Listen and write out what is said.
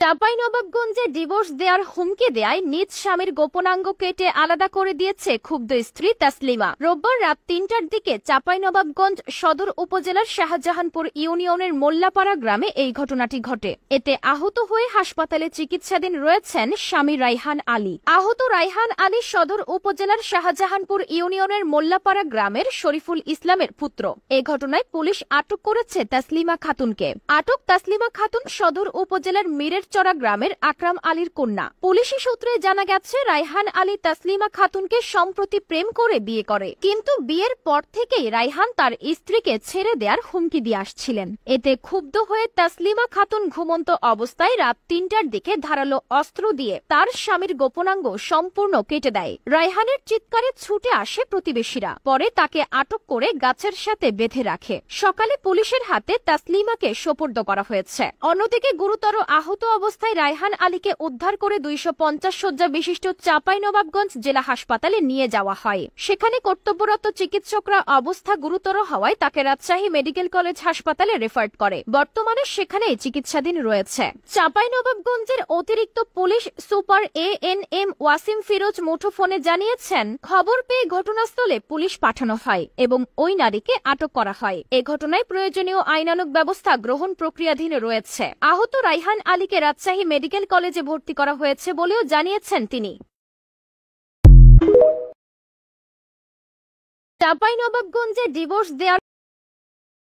চাঁপাইনবাবগঞ্জে divorce দেওয়ার হুমকি দেয়ায় নিজ স্বামীর গোপনাঙ্গ কেটে আলাদা করে দিয়েছে ক্ষুব্ধ স্ত্রী তাসলিমা। রোববার রাত ৩টার দিকে চাঁপাইনবাবগঞ্জ সদর উপজেলার শাহজাহানপুর ইউনিয়নের মোল্লাপাড়া গ্রামে এই ঘটনাটি ঘটে। এতে আহত হয়ে হাসপাতালে চিকিৎসাধীন রয়েছেন স্বামী রায়হান আলী। আহত রায়হান আলী সদর উপজেলার শাহজাহানপুর ইউনিয়নের মোল্লাপাড়া গ্রামের শরীফুল ইসলামের পুত্র। এ ঘটনায় পুলিশ আটক করেছে তাসলিমা খাতুনকে। আটক তাসলিমা খাতুন সদর উপজেলার মিরের চড়া গ্রামের আকরাম আলীর কন্যা। পুলিশি সূত্রে জানা গেছে, রায়হান আলী তাসলিমা খাতুনকে সম্প্রতি প্রেম করে বিয়ে করে, কিন্তু বিয়ের পর থেকেই রায়হান তার স্ত্রীকে ছেড়ে দেওয়ার হুমকি দিয়ে আসছিলেন। এতে ক্ষুব্ধ হয়ে তাসলিমা খাতুন ঘুমন্ত অবস্থায় রাত ৩টার দিকে ধারালো অস্ত্র দিয়ে তার স্বামীর গোপনাঙ্গ সম্পূর্ণ কেটে দেয়। রায়হানের চিৎকারে ছুটে আসে প্রতিবেশীরা, পরে তাকে আটক করে গাছের সাথে বেঁধে রাখে। সকালে পুলিশের হাতে তাসলিমাকে সোপর্দ করা হয়েছে। অন্যদিকে গুরুতর আহত অবস্থায় রায়হান আলীকে উদ্ধার করে ২৫০ শয্যা বিশিষ্ট চাঁপাইনবাবগঞ্জ জেলা হাসপাতালে নিয়ে যাওয়া হয়। সেখানে কর্তব্যরত চিকিৎসকরা অবস্থা গুরুতর হওয়ায় তাকে রাজশাহী মেডিকেল কলেজ হাসপাতালে রেফার করে। বর্তমানে সেখানে চিকিৎসাধীন রয়েছে। চাঁপাইনবাবগঞ্জের অতিরিক্ত police super ANM Wasim Firoz মুঠোফোনে জানিয়েছেন, খবর পেয়ে ঘটনাস্থলে পুলিশ পাঠানো হয় এবং ওই নারীকে আটক করা হয়। এ ঘটনায় প্রয়োজনীয় আইনানুগ ব্যবস্থা গ্রহণ প্রক্রিয়াধীন রয়েছে। আহত রায়হান আলীকে রাজশাহী মেডিকেল কলেজে ভর্তি করা হয়েছে বলেও জানিয়েছেন তিনি। চাঁপাইনবাবগঞ্জে ডিভোর্স দেওয়ার